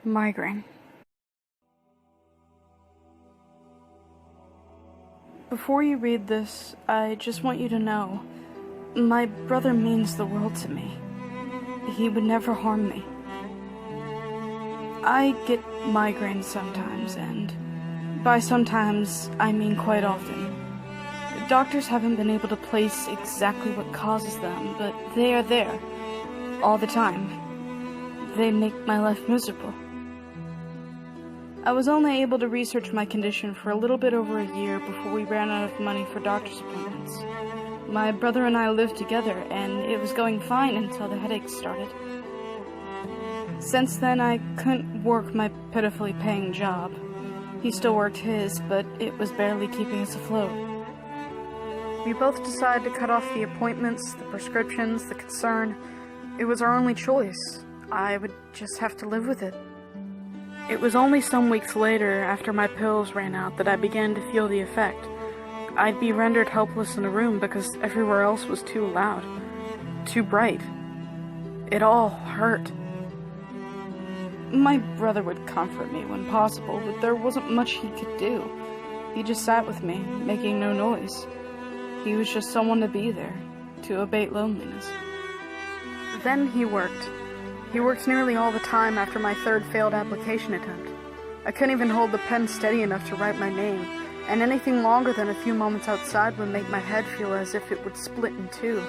Migraine. Before you read this, I just want you to know, my brother means the world to me. He would never harm me. I get migraines sometimes, and by sometimes, I mean quite often. Doctors haven't been able to place exactly what causes them, but they are there, all the time. They make my life miserable. I was only able to research my condition for a little bit over a year before we ran out of money for doctor's appointments. My brother and I lived together, and it was going fine until the headaches started. Since then, I couldn't work my pitifully paying job. He still worked his, but it was barely keeping us afloat. We both decided to cut off the appointments, the prescriptions, the concern. It was our only choice. I would just have to live with it. It was only some weeks later, after my pills ran out, that I began to feel the effect. I'd be rendered helpless in a room because everywhere else was too loud, too bright. It all hurt. My brother would comfort me when possible, but there wasn't much he could do. He just sat with me, making no noise. He was just someone to be there, to abate loneliness. Then he worked. He worked nearly all the time after my third failed application attempt. I couldn't even hold the pen steady enough to write my name, and anything longer than a few moments outside would make my head feel as if it would split in two.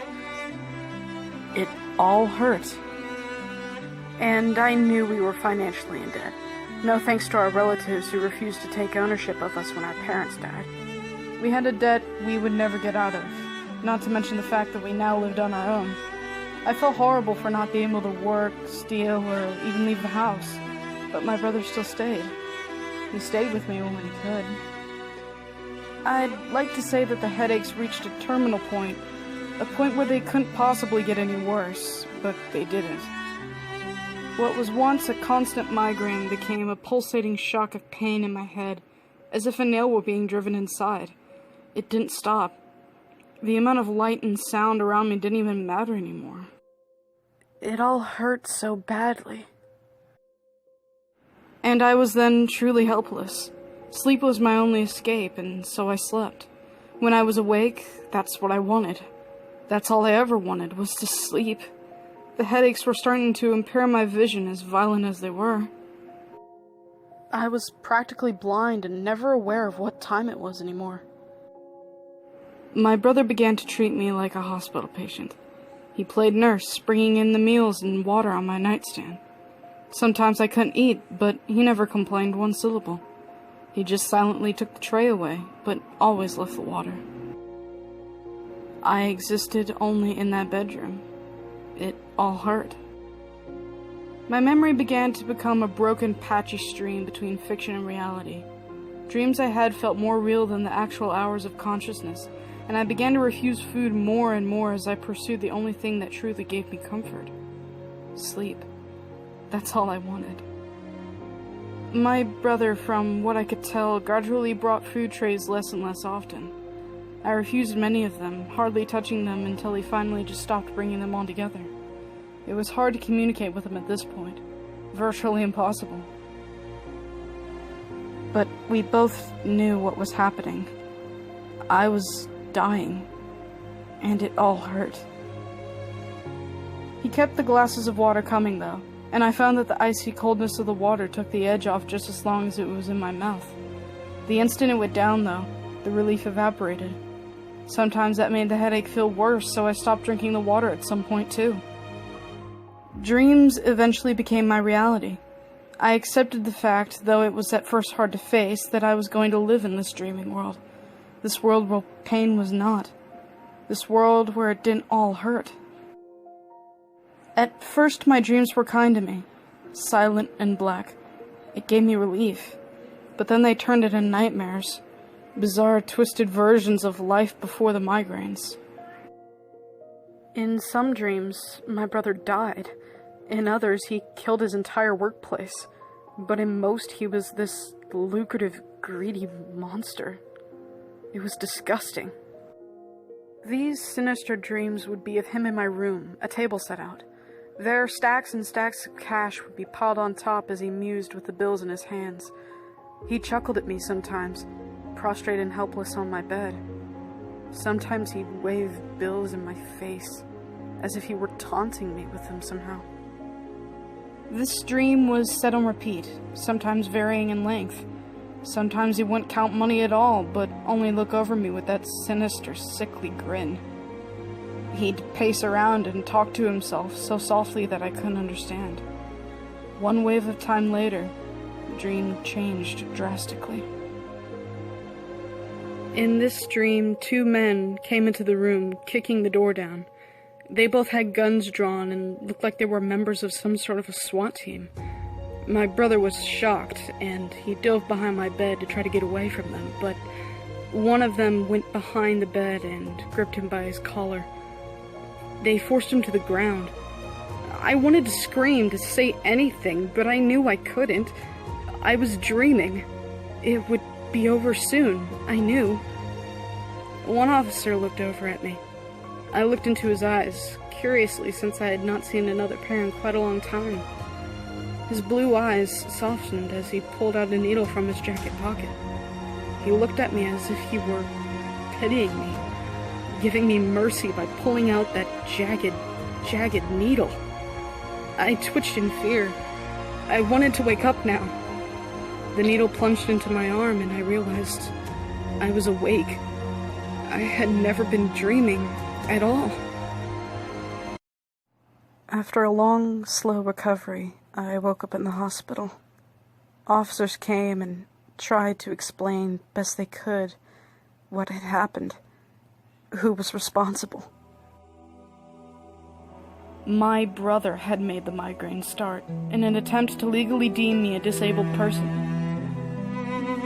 It all hurt. And I knew we were financially in debt. No thanks to our relatives who refused to take ownership of us when our parents died. We had a debt we would never get out of, not to mention the fact that we now lived on our own. I felt horrible for not being able to work, steal, or even leave the house, but my brother still stayed. He stayed with me when he could. I'd like to say that the headaches reached a terminal point, a point where they couldn't possibly get any worse, but they didn't. What was once a constant migraine became a pulsating shock of pain in my head, as if a nail were being driven inside. It didn't stop. The amount of light and sound around me didn't even matter anymore. It all hurt so badly. And I was then truly helpless. Sleep was my only escape, and so I slept. When I was awake, that's what I wanted. That's all I ever wanted, was to sleep. The headaches were starting to impair my vision, as violent as they were. I was practically blind and never aware of what time it was anymore. My brother began to treat me like a hospital patient. He played nurse, bringing in the meals and water on my nightstand. Sometimes I couldn't eat, but he never complained one syllable. He just silently took the tray away, but always left the water. I existed only in that bedroom. It all hurt. My memory began to become a broken, patchy stream between fiction and reality. Dreams I had felt more real than the actual hours of consciousness, and I began to refuse food more and more as I pursued the only thing that truly gave me comfort. Sleep. That's all I wanted. My brother, from what I could tell, gradually brought food trays less and less often. I refused many of them, hardly touching them until he finally just stopped bringing them all together. It was hard to communicate with him at this point. Virtually impossible. But we both knew what was happening. I was dying, and it all hurt. He kept the glasses of water coming, though, and I found that the icy coldness of the water took the edge off just as long as it was in my mouth. The instant it went down, though, the relief evaporated. Sometimes that made the headache feel worse, so I stopped drinking the water at some point, too. Dreams eventually became my reality. I accepted the fact, though it was at first hard to face, that I was going to live in this dreaming world. This world where pain was not. This world where it didn't all hurt. At first, my dreams were kind to me, silent and black. It gave me relief. But then they turned into nightmares, bizarre, twisted versions of life before the migraines. In some dreams, my brother died. In others, he killed his entire workplace. But in most, he was this lucrative, greedy monster. It was disgusting. These sinister dreams would be of him in my room, a table set out. There, stacks and stacks of cash would be piled on top as he mused with the bills in his hands. He chuckled at me sometimes, prostrate and helpless on my bed. Sometimes he'd wave bills in my face, as if he were taunting me with them somehow. This dream was set on repeat, sometimes varying in length. Sometimes he wouldn't count money at all, but only look over me with that sinister, sickly grin. He'd pace around and talk to himself so softly that I couldn't understand. One wave of time later, the dream changed drastically. In this dream, two men came into the room, kicking the door down. They both had guns drawn and looked like they were members of some sort of a SWAT team. My brother was shocked, and he dove behind my bed to try to get away from them, but one of them went behind the bed and gripped him by his collar. They forced him to the ground. I wanted to scream, to say anything, but I knew I couldn't. I was dreaming. It would be over soon, I knew. One officer looked over at me. I looked into his eyes, curiously, since I had not seen another pair in quite a long time. His blue eyes softened as he pulled out a needle from his jacket pocket. He looked at me as if he were pitying me, giving me mercy by pulling out that jagged needle. I twitched in fear. I wanted to wake up now. The needle plunged into my arm and I realized I was awake. I had never been dreaming at all. After a long, slow recovery, I woke up in the hospital. Officers came and tried to explain best they could what had happened, who was responsible. My brother had made the migraine start in an attempt to legally deem me a disabled person.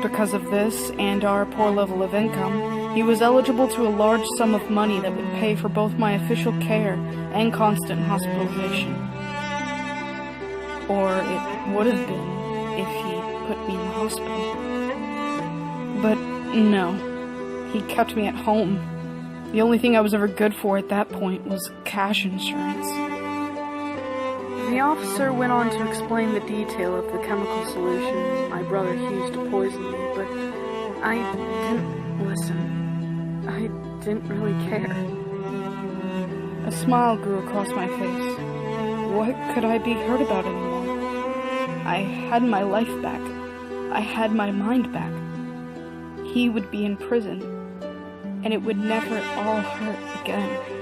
Because of this and our poor level of income, he was eligible to a large sum of money that would pay for both my official care and constant hospitalization. Or it would have been if he put me in the hospital. But no, he kept me at home. The only thing I was ever good for at that point was cash insurance. The officer went on to explain the detail of the chemical solution my brother used to poison me, but I didn't listen. I didn't really care. A smile grew across my face. What could I be hurt about anymore? I had my life back. I had my mind back. He would be in prison, and it would never all hurt again.